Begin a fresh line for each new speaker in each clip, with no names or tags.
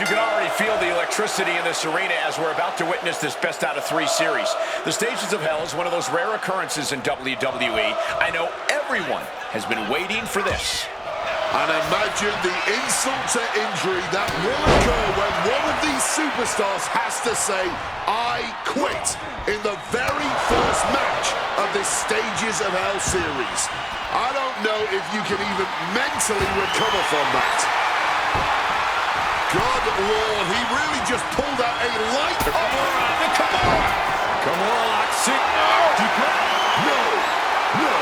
you can already feel the electricity in this arena as we're about to witness this best out of 3 series. The Stages of Hell is one of those rare occurrences in WWE. I know everyone has been waiting for this.
And imagine the insult to injury that will occur when one of these superstars has to say, I quit, in the very first match of this Stages of Hell series. I don't know if you can even mentally recover from that. Good Lord, he really just pulled out a light.
Come on. Come on,
No.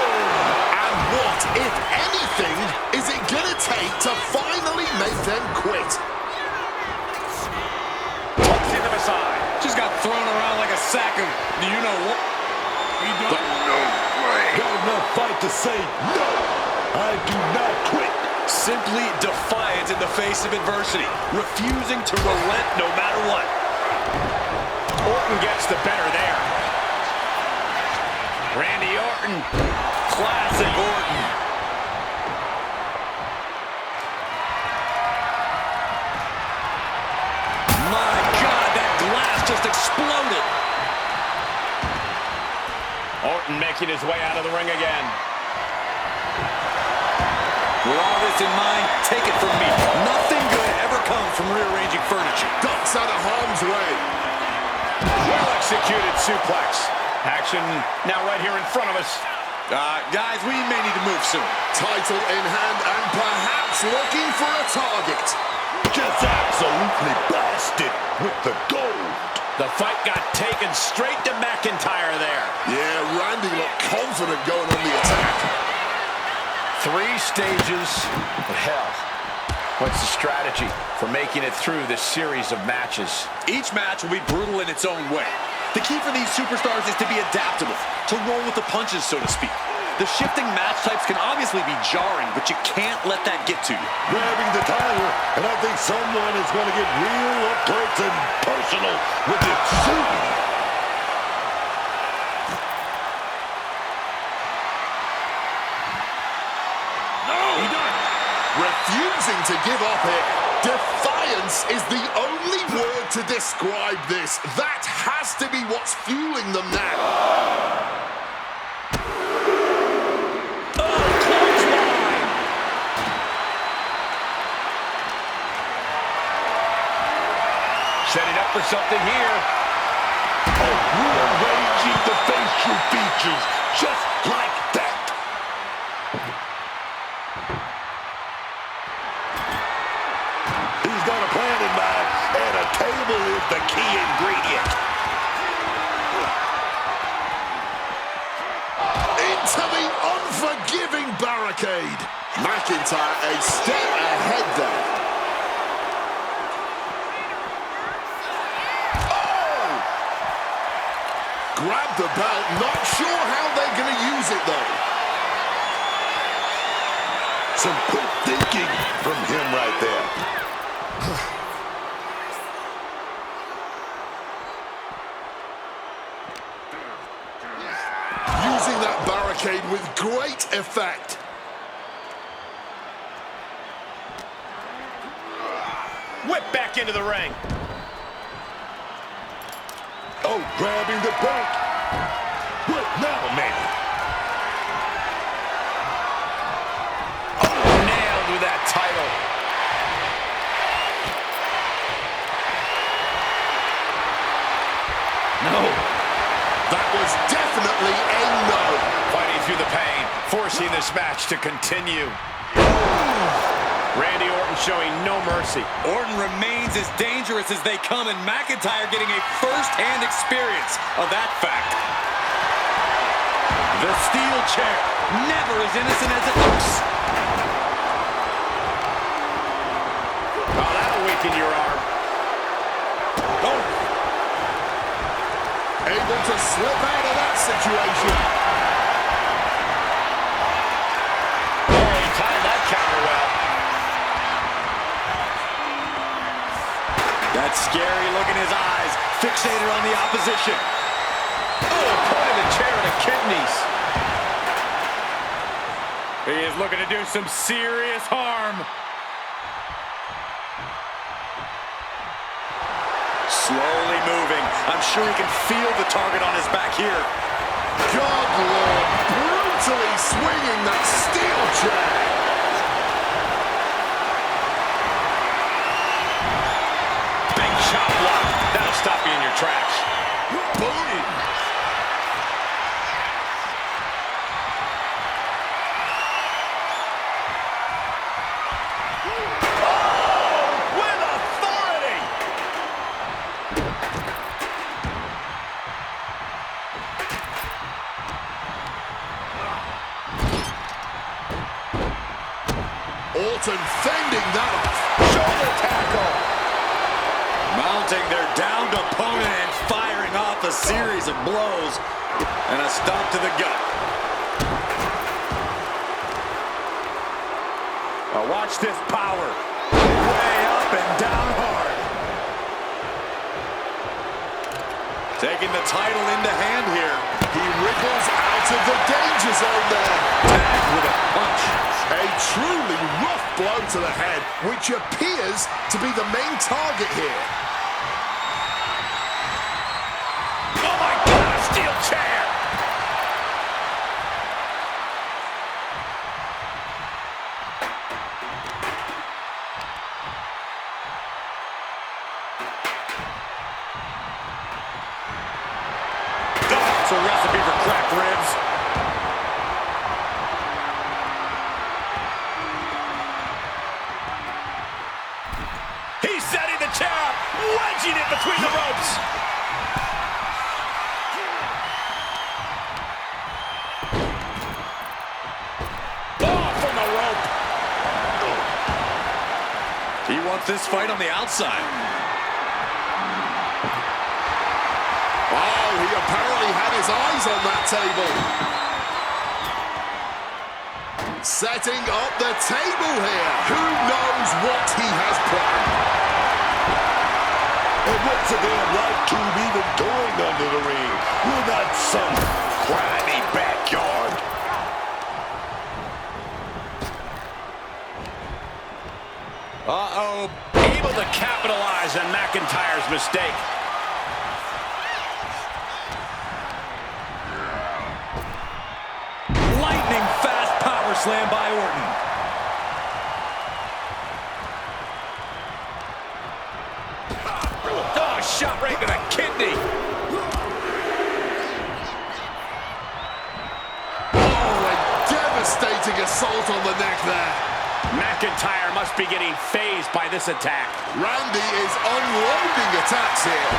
And what, if anything, is it gonna take to finally make them quit?
Hooks into the side.
Just got thrown around like a sack of, do you know what?
No way.
Got enough fight to say, no, I do not quit.
Simply defiant in the face of adversity, refusing to relent no matter what.
Orton gets the better there. Randy Orton.
Classic Orton. My God, that glass just exploded.
Orton making his way out of the ring again.
With all this in mind, take it from me. Nothing good ever comes from rearranging furniture.
Ducks out of harm's way.
Well-executed suplex. Action now right here in front of us.
Guys, we may need to move soon.
Title in hand and perhaps looking for a target.
Just absolutely blasted with the gold.
The fight got taken straight to McIntyre there.
Yeah, Randy looked confident going on the attack.
3 stages of hell. What's the strategy for making it through this series of matches?
Each match will be brutal in its own way. The key for these superstars is to be adaptable, to roll with the punches, so to speak. The shifting match types can obviously be jarring, but you can't let that get to you.
Grabbing the title, and I think someone is going to get real up close and personal with it soon.
Refusing to give up here. Defiance is the only word to describe this. That has to be what's fueling them now.
Setting up for something here.
Rearranging the facial features just like that. He's got a plan in mind, and a table is the key ingredient.
Into the unforgiving barricade. McIntyre a step ahead there. Oh! Grab the belt. Not sure how they're going to use it, though.
Some quick thinking from him right there.
Using that barricade with great effect.
Whip back into the ring.
Oh, grabbing the belt. What now, man?
Oh, nailed with that title. No.
That was definitely a no.
Fighting through the pain, forcing this match to continue. Randy Orton showing no mercy.
Orton remains as dangerous as they come, and McIntyre getting a first-hand experience of that fact. The steel chair, never as innocent as it looks.
Oh, that'll weaken your arm.
Oh.
Able to slip out of that situation.
Oh, he timed that counter well.
That scary look in his eyes, fixated on the opposition.
Oh, pointed the chair to the kidneys. He is looking to do some serious harm.
Slowly moving. I'm sure he can feel the target on his back here.
God, Lord, brutally swinging that steel chair.
Big chop block. That'll stop you in your tracks.
Boom. Orton fending that off.
Shoulder tackle.
Mounting their downed opponent and firing off a series of blows. And a stomp to the gut.
Watch this power. Way up and down hard.
Taking the title into hand here.
He wriggles out of the danger zone there.
Tagged with a punch.
A truly rough blow to the head, which appears to be the main target here.
Oh my God, a steel chair.
It's a recipe for cracked ribs.
He's setting the chair up, wedging it between the ropes. Oh, from the rope.
He wants this fight on the outside.
Oh, he apparently had his eyes on that table. Setting up the table here. Who knows what he has planned?
And what's a damn light tube even doing under the ring? We're not some grimy backyard.
Uh-oh. Able to capitalize on McIntyre's mistake.
Lightning fast power slam by Orton.
Oh, shot right to the kidney.
Oh, a devastating assault on the neck there.
McIntyre must be getting phased by this attack.
Randy is unloading attacks here.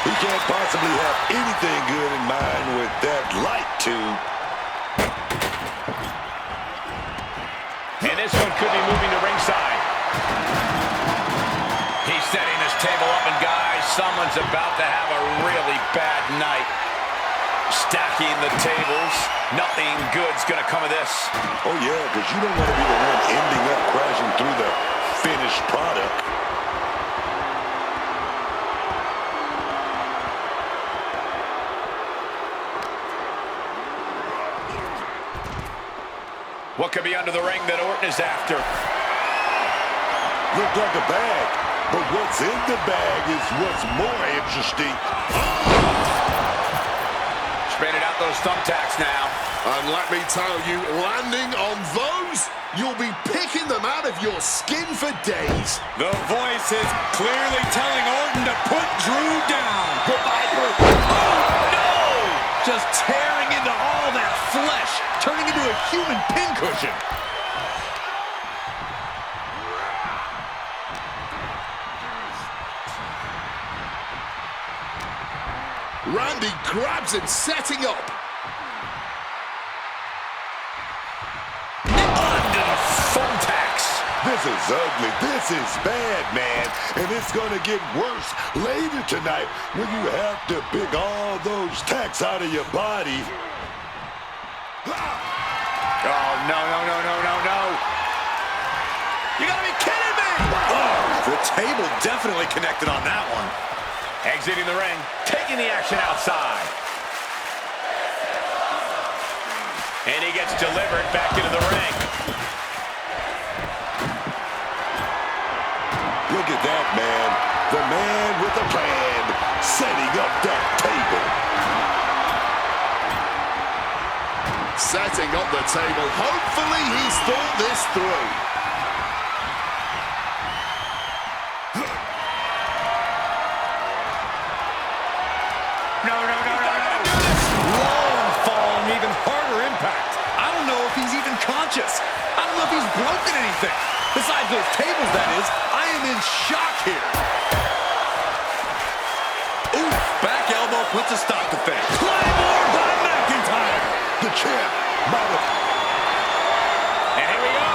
He can't possibly have anything good in mind with that light tube.
And this one could be moving to ringside. He's setting this table up, and guys, someone's about to have a really bad night. Stacking the tables. Nothing good's gonna come of this.
Oh yeah, because you don't want to be the one ending up crashing through the finished product.
What could be under the ring that Orton is after?
Looked like a bag, but what's in the bag is what's more interesting.
Spreading out those thumbtacks now.
And let me tell you, landing on those, you'll be picking them out of your skin for days.
The voice is clearly telling Orton to put Drew down.
Goodbye, Drew.
Oh, no! Just tearing into all that flesh, turning into a human pincushion.
Randy grabs him, setting up.
Under the thumbtacks.
This is ugly. This is bad, man. And it's going to get worse later tonight when you have to pick all those tacks out of your body.
Oh, no, no, no, no, no, no. You gotta be kidding me!
Oh, the table definitely connected on that one.
Exiting the ring, taking the action outside. And he gets delivered back into the ring.
Look at that, man. The
setting up the table. Hopefully he's thought this through.
No. Long fall and even harder impact.
I don't know if he's even conscious. I don't know if he's broken anything. Besides those tables, that is. I am in shock here. Ooh, back elbow puts a stop to things. Claymore by McIntyre.
The champ might have...
And here we go.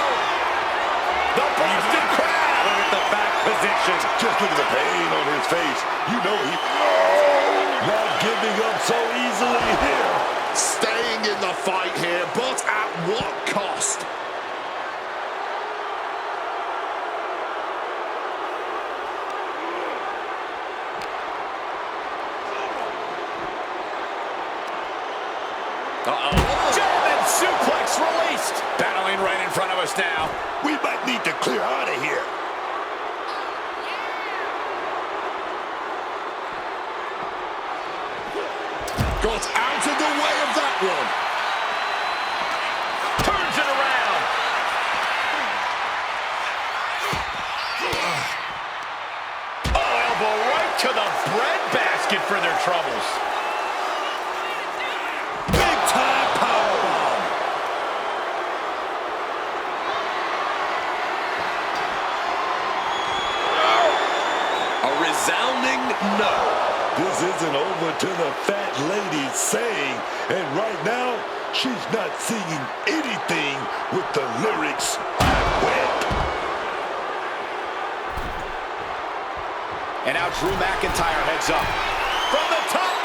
The Boston Crab.
Look at the back position.
Just look at the pain on his face. You know he... Not giving up so easily here.
Staying in the fight here, but at what cost?
German suplex released. Battling right in front of us now.
We might need to clear out of here.
Got out of the way of that one.
Turns it around. Oh, elbow right to the breadbasket for their troubles.
Big time powerbomb. A resounding no.
This isn't over till the fat lady's saying, and right now, she's not singing anything with the lyrics wet.
And now Drew McIntyre heads up. From the top.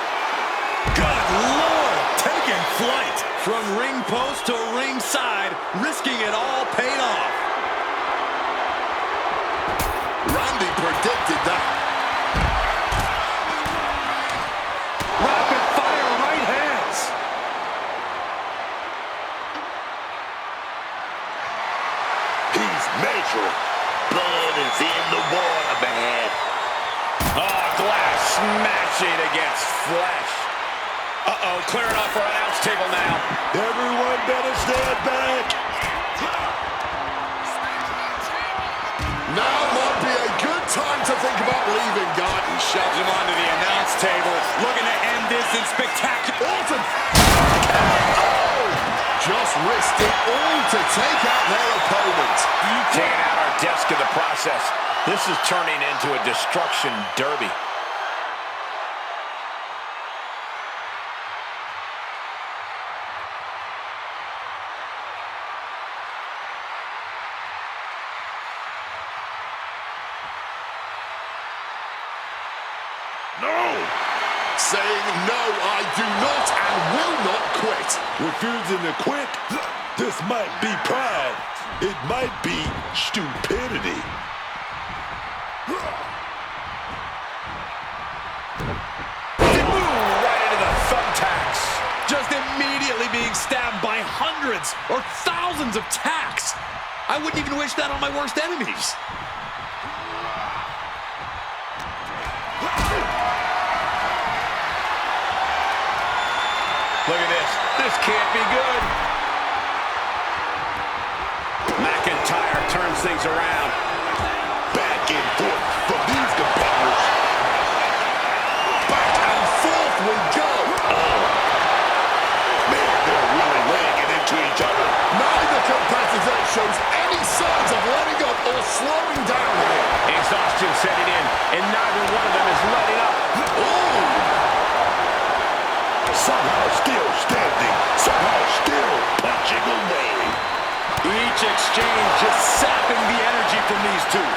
Good Lord, taking flight. From ring post to ringside, risking it all paid off.
Randy predicted that.
Rapid fire right hands.
He's measuring. Blood is in the water, man.
Oh, glass smashing against flesh. Uh-oh, clearing off our announce table now.
Everyone better stand back.
Now might be a good time to think about leaving, guy.
He shoves him onto the announce table, looking to end this in spectacular.
Orton. Oh! Just risked it all to take out their opponent.
Taking out our desk in the process. This is turning into a destruction derby.
No!
Saying, no, I do not and will not quit.
Refusing to quit? This might be pride. It might be stupidity.
Right into the thumbtacks.
Just immediately being stabbed by hundreds or thousands of tacks. I wouldn't even wish that on my worst enemies.
Look at this. This can't be good. McIntyre turns things around.
Back and forth from these competitors.
Back and forth we go.
Man, they're really laying it into each other.
Neither competitor shows any signs of letting up or slowing down here.
Exhaustion setting in, and neither one of them is letting up.
Ooh.
Somehow still standing. Somehow still punching away.
Each exchange just sapping the energy from these two.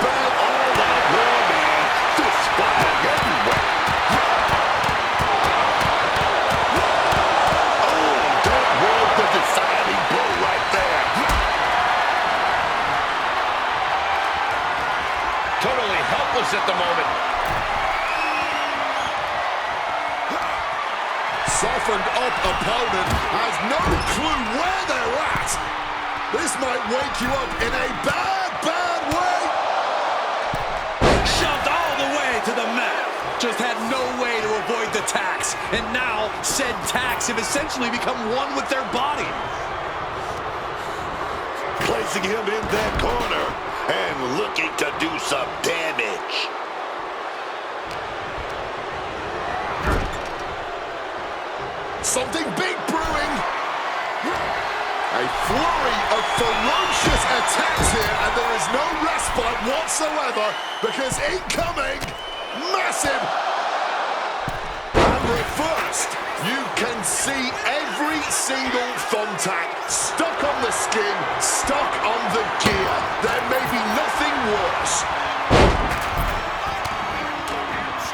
Bad all that raw, man. Fist flying everywhere. Oh, that was the deciding blow right there.
Totally helpless at the moment.
Softened up opponent has no clue where they're at. This might wake you up in a bad, bad way.
Shoved all the way to the mat. Just had no way to avoid tacks, and now said tacks have essentially become one with their body.
Placing him in that corner and looking to do some damage.
Something big brewing. A flurry of ferocious attacks here, and there is no respite whatsoever because incoming, massive, and reversed. You can see every single thumbtack stuck on the skin, stuck on the gear. There may be nothing worse.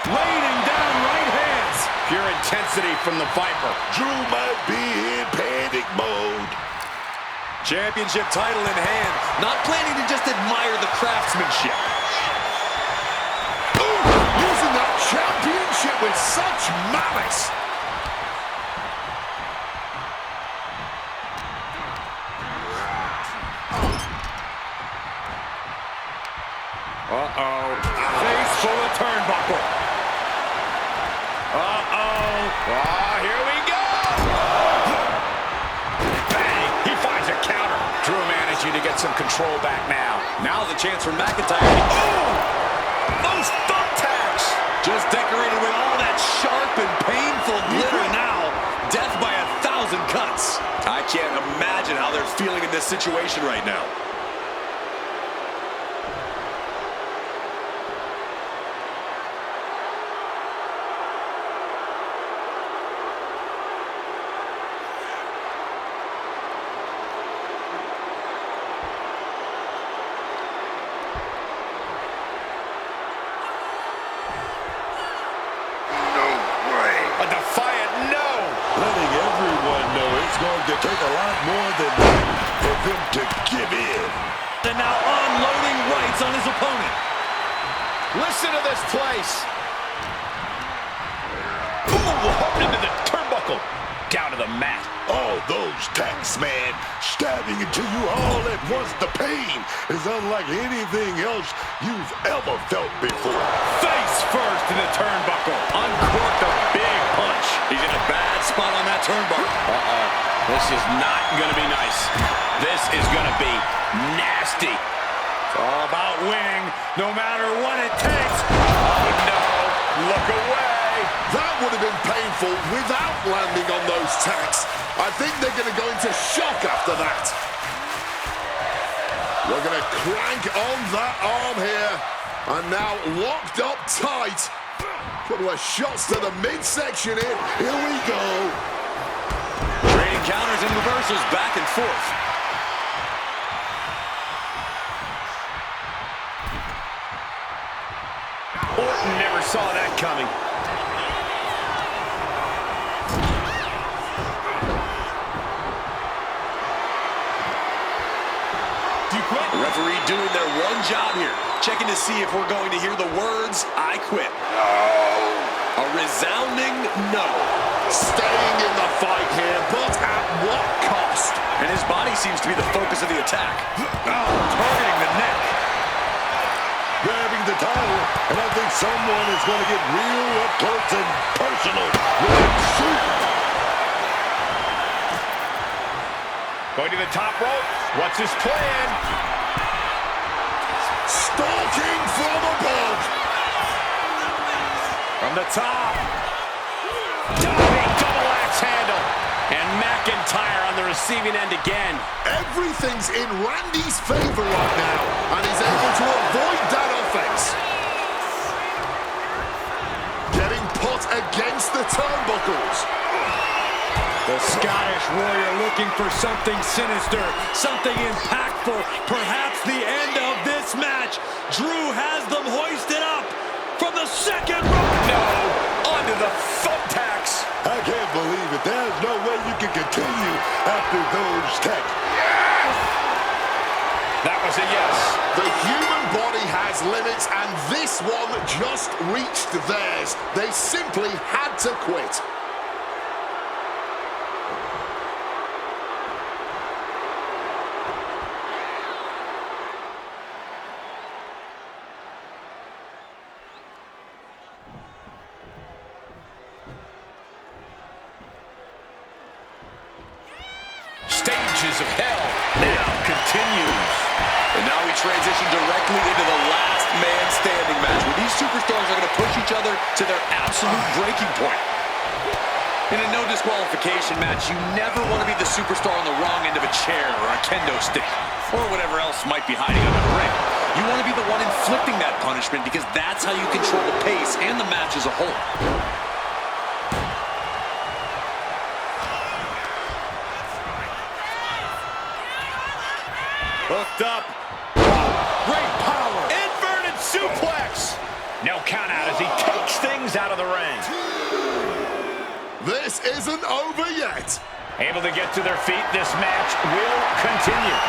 Raining down right hands.
Pure intensity from the Viper.
Drew might be in panic mode.
Championship title in hand, not planning to just admire the craftsmanship.
Ooh, using that championship with such malice.
Uh-oh. Face full of turnbuckle. Uh-oh.
Oh, here we go. Bang. He finds a counter. Drew managing to get some control back now.
Now the chance for McIntyre.
Oh! Those thumbtacks.
Just decorated with all that sharp and painful glitter now. Death by 1,000 cuts. I can't imagine how they're feeling in this situation right now.
A defiant no.
Letting everyone know it's going to take a lot more than that for them to give in.
And now unloading rights on his opponent.
Listen to this place. Ooh, hooked into the turnbuckle. Down to the mat.
All those tacks, man, stabbing into you all at once. The pain is unlike anything else you've ever felt before.
Face first in the turnbuckle. Uncorked a big punch. He's in a bad spot on that turnbuckle.
Uh-oh. This is not going to be nice. This is going to be nasty.
It's all about winning, no matter what it takes.
Oh, no. Look away.
That would have been painful without landing on those tacks. I think they're going to go into shock after that. We're going to crank on that arm here. And now locked up tight. Couple of shots to the midsection here. Here we go.
Trading counters and reversals back and forth.
Orton never saw that coming.
The referee doing their one job here, checking to see if we're going to hear the words, "I quit." A resounding no.
Staying in the fight here, but at what cost?
And his body seems to be the focus of the attack. Targeting the neck.
Grabbing the title, and I think someone is going to get real up close and personal with that shoot.
Going to the top rope. What's his plan?
Stalking from above.
From the top. Diving double axe handle. And McIntyre on the receiving end again.
Everything's in Randy's favor right now, and he's able to avoid that offense. Getting put against the turnbuckles.
The Scottish Warrior looking for something sinister, something impactful, perhaps the end of this match. Drew has them hoisted up from the second rope.
No, onto the thumbtacks.
I can't believe it. There's no way you can continue after those tacks.
That was a yes.
The human body has limits, and this one just reached theirs. They simply had to quit.
stages of hell now continues.
And now we transition directly into the last man standing match, where these superstars are going to push each other to their absolute breaking point. In a no disqualification match, you never want to be the superstar on the wrong end of a chair or a kendo stick, or whatever else might be hiding under the ring. You want to be the one inflicting that punishment, because that's how you control the pace and the match as a whole.
Hooked up. Great power.
Inverted suplex. No count out as he takes things out of the ring.
This isn't over yet.
Able to get to their feet, this match will continue.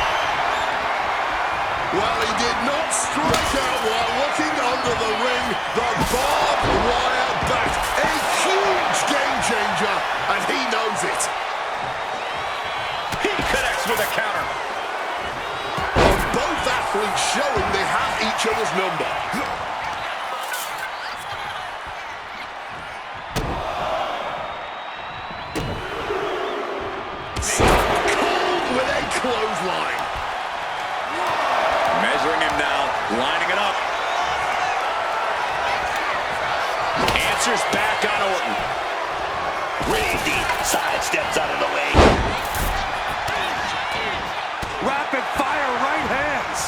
Well, he did not strike out while looking under the ring. The barbed wire bat. A huge game changer, and he knows it.
He connects with a counter.
Both athletes showing they have each other's number. Cold with a clothesline.
Measuring him now, lining it up.
Answers back on Orton.
Randy sidesteps out of the way.
Rapid fire right hands.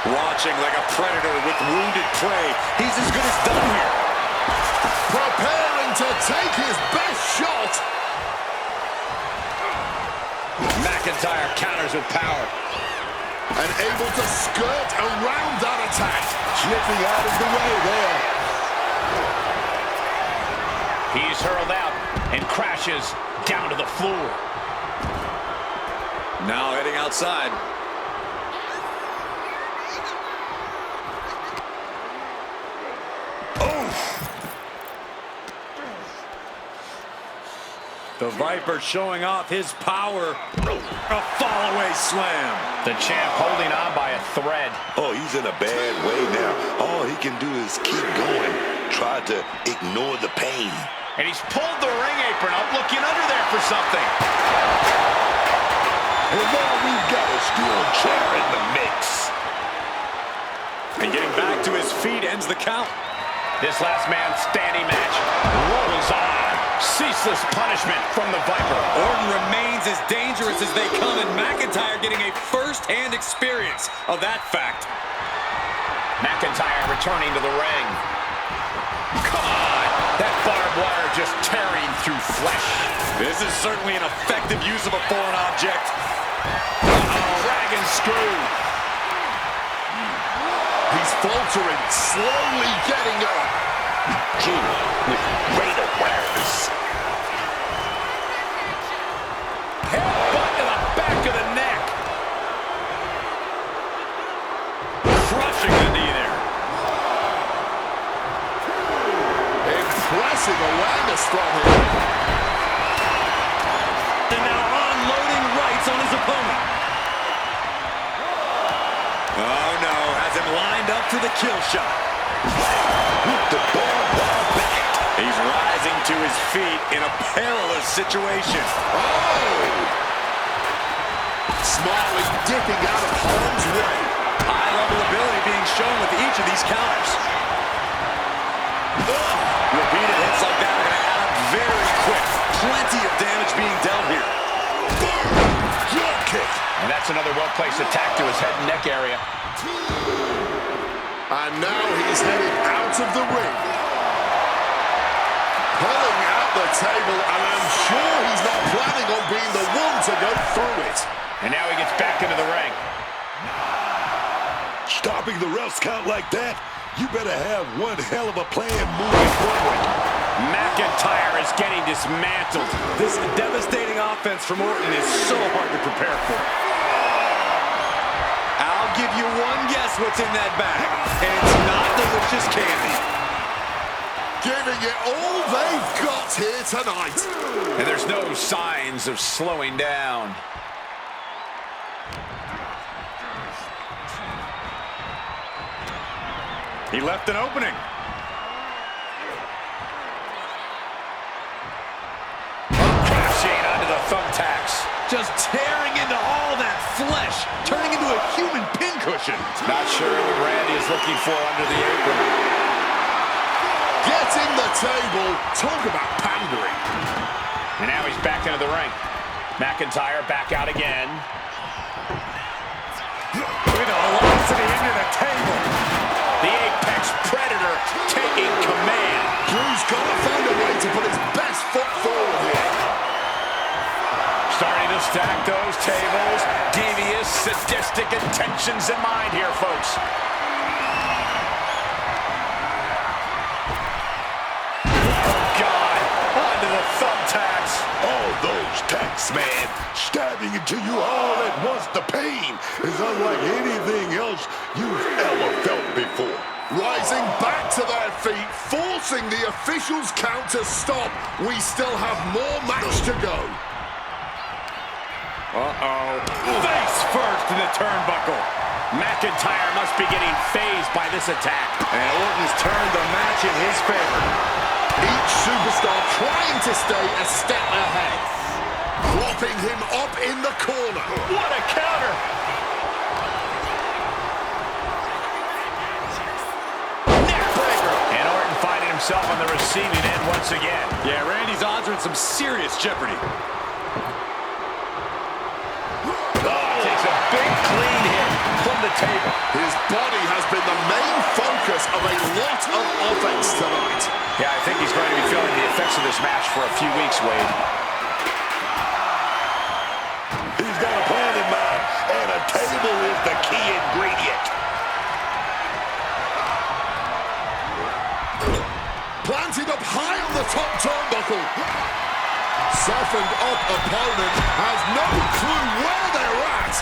Watching like a predator with wounded prey. He's as good as done here.
Preparing to take his best shot.
McIntyre counters with power.
And able to skirt around that attack.
Slipping out of the way there.
He's hurled out and crashes down to the floor.
Now heading outside.
The Viper showing off his power. A fall-away slam.
The champ holding on by a thread.
Oh, he's in a bad way now. All he can do is keep going. Try to ignore the pain.
And he's pulled the ring apron up, looking under there for something.
And now we've got a steel chair in the mix.
And getting back to his feet ends the count.
This last man standing match rolls on. Ceaseless punishment from the Viper.
Orton remains as dangerous as they come, and McIntyre getting a first-hand experience of that fact.
McIntyre returning to the ring. Come on! That barbed wire just tearing through flesh.
This is certainly an effective use of a foreign object.
Dragon screw.
He's faltering, slowly getting up.
King with great awareness.
Headbutt to the back of the neck. Crushing the knee there.
Impressive awareness from him.
And now unloading rights on his opponent.
Oh no, has him lined up for the kill shot.
With the barbed wire bat.
He's rising to his feet in a perilous situation.
Oh! Smartly dipping out of harm's way.
High level ability being shown with each of these counters. Repeated hits like that are going to add up very quick. Plenty of damage being dealt here.
Drop kick.
And that's another well-placed attack to his head and neck area.
And now he's headed out of the ring. Pulling out the table, and I'm sure he's not planning on being the one to go through it.
And now he gets back into the ring.
Stopping the ref's count like that, you better have one hell of a plan moving forward.
McIntyre is getting dismantled.
This devastating offense from Orton is so hard to prepare for.
I'll give you one guess what's in that bag, and it's not delicious candy.
Giving it all they've got here tonight.
And there's no signs of slowing down.
He left an opening.
Crashing onto the
just tearing into all that flesh, turning into a human pincushion.
Not sure what Randy is looking for under the apron.
Getting the table. Talk about pandering.
And now he's back into the ring. McIntyre back out again.
With a velocity into the table.
The Apex Predator taking command.
Drew's got to find a way to put his best foot forward here.
Starting to stack those tables. Devious, sadistic intentions in mind here, folks.
Thumbtacks. Oh, those tacks, man. Stabbing into you all at once. The pain is unlike anything else you've ever felt before.
Rising back to their feet, forcing the officials' count to stop. We still have more match to go.
Face first in the turnbuckle.
McIntyre must be getting phased by this attack.
And Orton's turned the match in his favor.
Each superstar trying to stay a step ahead. Propping him up in the corner.
What a counter! Neckbreaker. And Orton finding himself on the receiving end once again.
Yeah, Randy's odds are in some serious jeopardy.
Takes a big clean hit from the table.
His body has been the main focus of a lot of offense tonight.
Yeah, I think he's going to be feeling the effects of this match for a few weeks, Wade.
He's got a plan in mind, and a table is the key ingredient.
Planted up high on the top turnbuckle. Softened up opponent has no clue where they're at.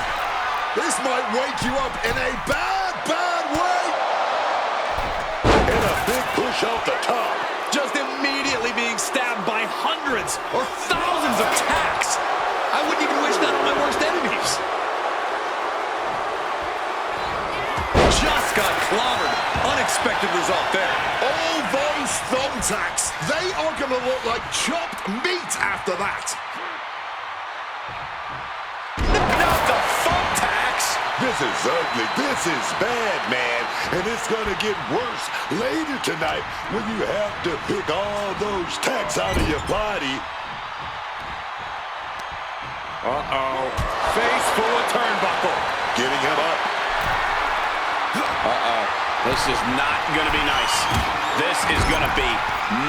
This might wake you up in a bad, bad way.
And a big push off the top.
Just immediately being stabbed by hundreds or thousands of tacks. I wouldn't even wish that on my worst enemies. Just got clobbered. Unexpected result there.
All those thumbtacks, they are going to look like chopped meat after that.
Not the thumbtacks!
This is ugly. This is bad, man. And it's going to get worse later tonight when you have to pick all those tacks out of your body.
Face full of turnbuckle.
Getting him up.
This is not going to be nice. This is going to be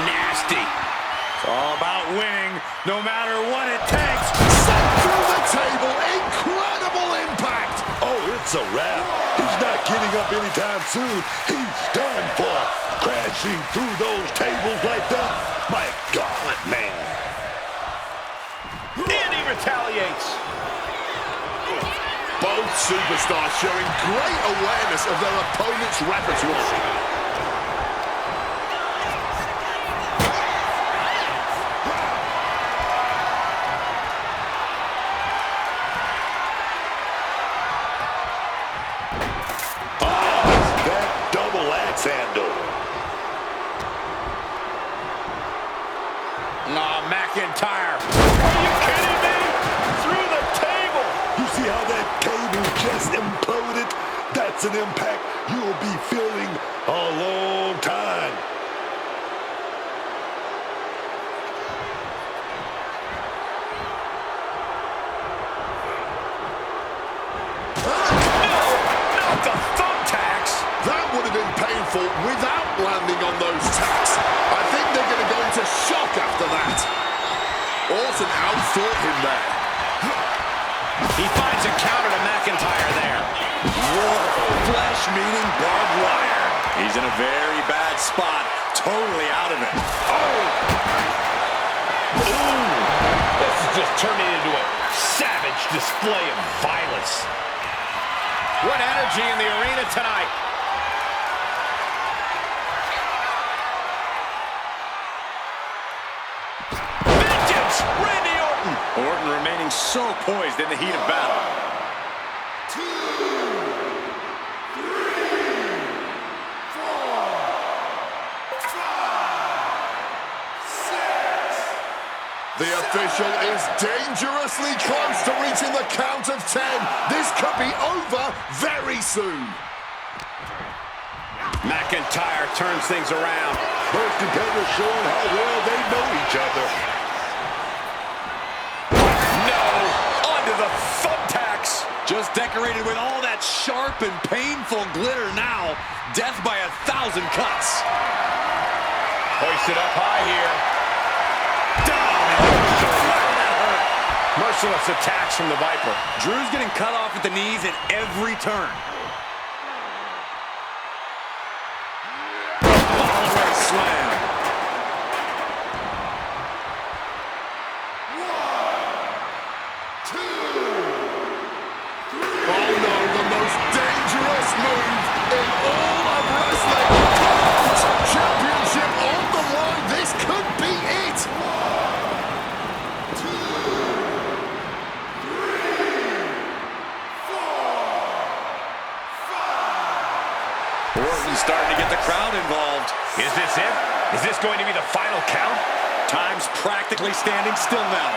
nasty.
It's all about winning, no matter what it takes.
Set through the table. Incredible impact.
Oh, it's a wrap. He's not getting up anytime soon. He's done for. Crashing through those tables like that. My God, man.
And he retaliates.
Both superstars showing great awareness of their opponent's repertoire.
McIntyre. Are you kidding me? Through the table.
You see how that table just imploded? That's an impact you'll be feeling a long time.
Not the thumbtacks.
That would have been painful without landing on those tacks. I think they're going to go into shock after that. Orton outthought him there.
He finds a counter to McIntyre there.
Whoa, flesh meeting barbed wire. He's in a very bad spot, totally out of it.
Ooh. This is just turning into a savage display of violence. What energy in the arena tonight. Vengeance! Randy Orton!
Orton remaining so poised in the heat of battle.
2, 3, 4, 5, 6. 7, 8, 9, 10.
The official is dangerously close to reaching the count of 10. This could be over very soon.
McIntyre turns things around.
Both competitors showing how well they know each other.
No! Onto the thumbtacks!
Just decorated with all that sharp and painful glitter now. Death by 1,000 cuts.
Hoisted up high here. Down! Merciless attacks from the Viper.
Drew's getting cut off at the knees at every turn. Follow-away slam.
Oh no, the most dangerous move in all of wrestling. Championship on the line. This could be it.
Orton's starting to get the crowd involved.
Is this it? Is this going to be the final count?
Time's practically standing still now.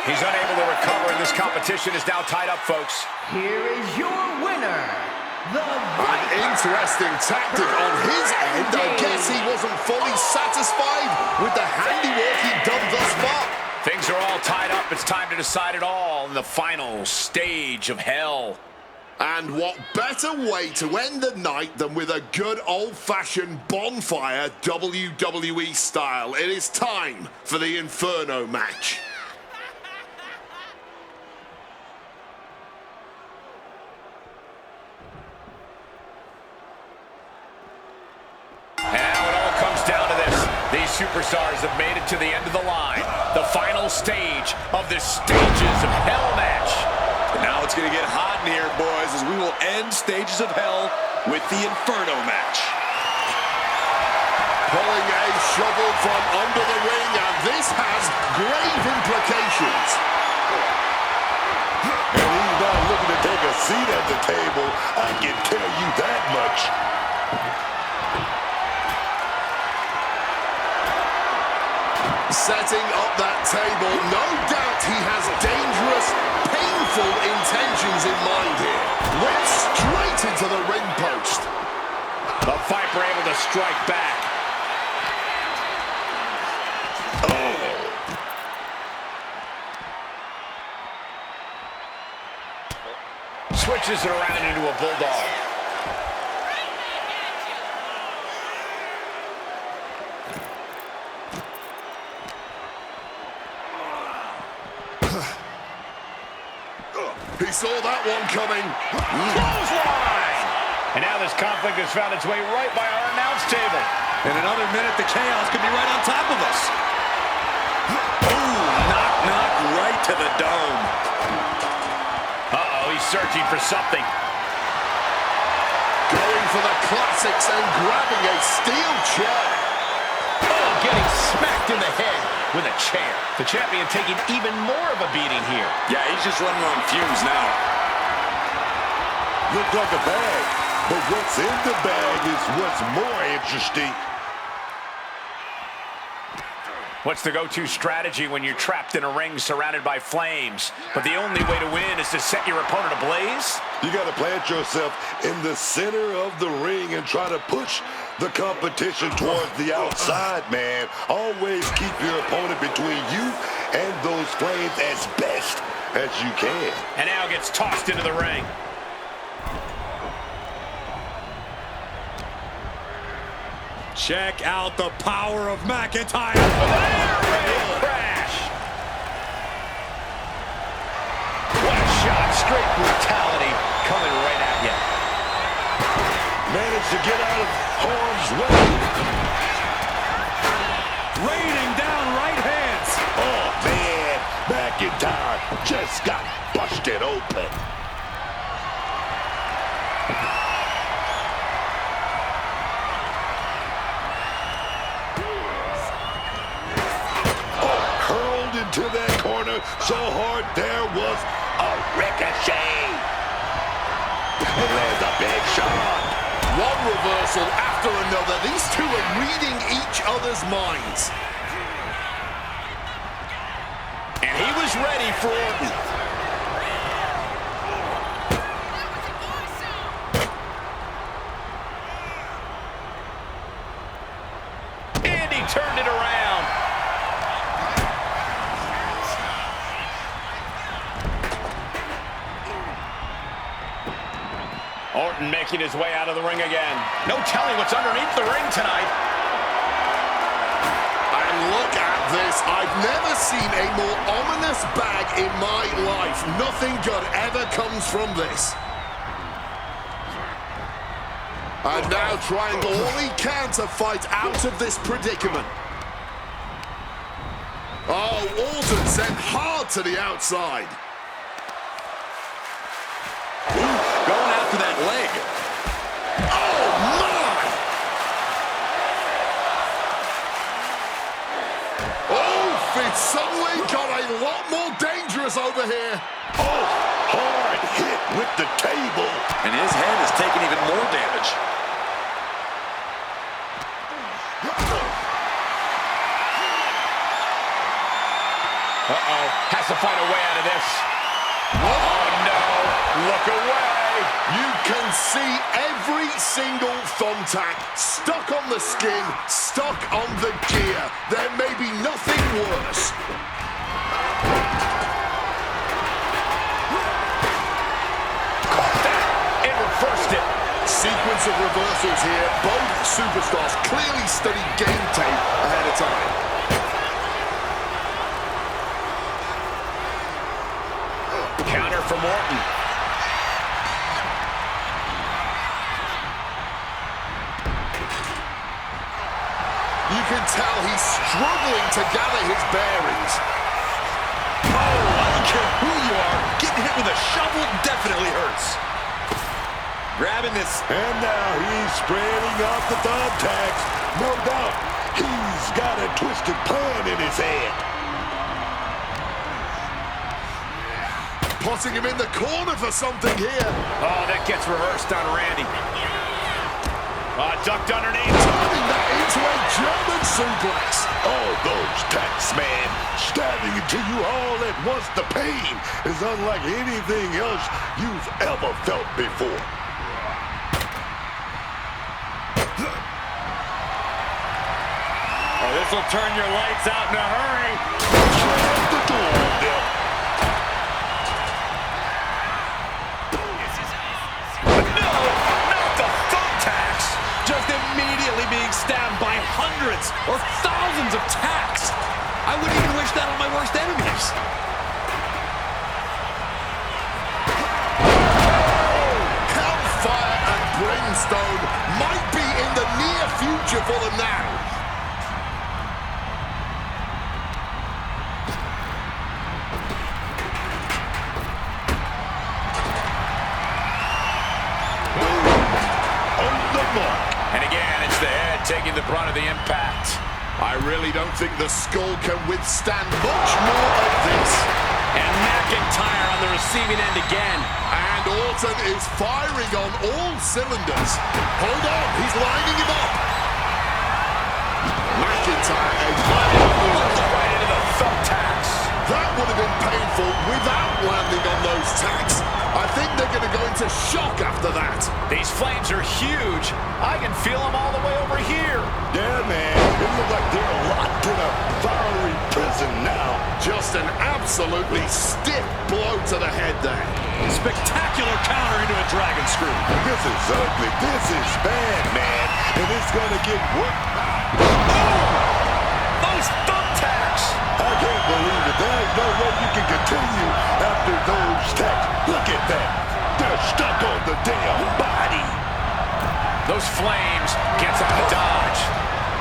He's unable to recover, and this competition is now tied up, folks.
Here is your winner, the
An interesting tactic on his end. I guess he wasn't fully satisfied with the handiwork he'd done thus far.
Things are all tied up. It's time to decide it all in the final stage of hell.
And what better way to end the night than with a good old-fashioned bonfire, WWE style. It is time for the Inferno match.
And now it all comes down to this. These superstars have made it to the end of the line. The final stage of the Stages of Hell match.
And now it's going to get hot in here, boys, as we will end Stages of Hell with the Inferno match.
Pulling a shovel from under the ring, and this has grave implications.
And he's not looking to take a seat at the table, I can tell you that much.
Setting up that table, no doubt he has dangerous, painful intentions in mind here. Went straight into the ring post.
The Viper able to strike back. Switches it around into a bulldog.
He saw that one coming.
Clothesline! And now this conflict has found its way right by our announce table.
In another minute, the chaos could be right on top of us. Ooh, knock, knock, right to the dome.
Uh-oh, he's searching for something.
Going for the classics and grabbing a steel chair.
Oh, getting smacked in the head with a chair. The champion taking even more of a beating here.
Yeah, he's just running on fumes now.
Looks like a bag, but what's in the bag is what's more interesting.
What's the go-to strategy when you're trapped in a ring surrounded by flames, but the only way to win is to set your opponent ablaze?
You got to plant yourself in the center of the ring and try to push the competition towards the outside, man. Always keep your opponent between you and those flames as best as you can.
And now gets tossed into the ring.
Check out the power of McIntyre.
Air raid crash. What a shot. Straight brutality coming right at you.
Managed to get out of harm's way.
Raining down right hands.
Oh, man. McIntyre just got busted open. To that corner so hard there was a ricochet. And there's a big shot.
One reversal after another. These two are reading each other's minds.
And he was ready for Orton. And he turned it around. Orton making his way out of the ring again. No telling what's underneath the ring tonight.
And look at this. I've never seen a more ominous bag in my life. Nothing good ever comes from this. And now trying all he can to fight out of this predicament. Oh, Orton sent hard to the outside.
Going after that leg.
Oh, my! Oh, it suddenly got a lot more dangerous over here.
Oh, hard hit with the table.
And his hand is taking even more damage.
Uh-oh, has to find a way out of this. Oh, no, look away.
You can see every single thumbtack stuck on the skin, stuck on the gear. There may be nothing worse.
It reversed it.
Sequence of reversals here. Both superstars clearly studied game tape ahead of time.
Counter from Orton.
You can tell he's struggling to gather his bearings.
Oh, I don't care who you are. Getting hit with a shovel definitely hurts. Grabbing this.
And now he's spreading out the thumbtacks. No doubt he's got a twisted plan in his head.
Putting him in the corner for something here.
Oh, that gets reversed on Randy. Ducked underneath.
Turning that into a German suplex.
All those tacks, man, stabbing into you all at once. The pain is unlike anything else you've ever felt before.
Oh, this will turn your lights out in a hurry.
Shut the door, Bill.
No, not the thumbtacks.
Just immediately being stabbed by hundreds or thousands of tacks. I wouldn't even wish that on my worst enemies.
Hellfire and brimstone might be in the near future for them now.
On the mark.
And again, it's the head taking the brunt of the impact.
I really don't think the skull can withstand much more of this.
And McIntyre on the receiving end again.
And Orton is firing on all cylinders. Hold on, he's lining him up. McIntyre, a violent move.
Right into the thumbtacks.
That would have been painful without landing on those tacks. I think they're going to go into shock after that.
These flames are huge. I can feel them all the way over here.
Yeah, man. It looks like they're locked in a fiery prison now.
Just an absolutely stiff blow to the head there.
Spectacular counter into a dragon screw.
This is ugly. This is bad, man. And it's going to get worse.
Those thumbtacks.
I can't believe it. There's no way you can continue after those tacks. Look at that. They're stuck on the damn body.
Those flames gets out of dodge.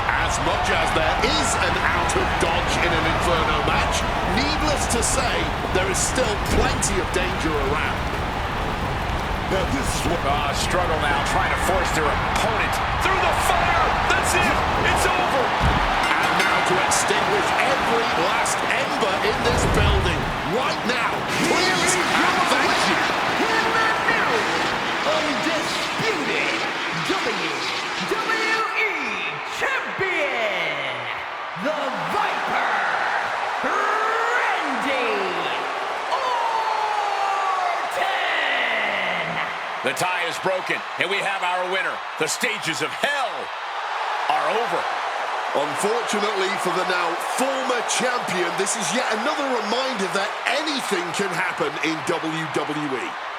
As much as there is an out of dodge in an Inferno match, needless to say, there is still plenty of danger around.
Now this is what...
Struggle now, trying to force their opponent through the fire. That's it. It's over.
And now to extinguish every last ember in this building. Right now. Please and thank you.
In the new undisputed WWE Champion, the Viper, Randy
The tie is broken, and we have our winner. The stages of hell are over.
Unfortunately for the now former champion, this is yet another reminder that anything can happen in WWE.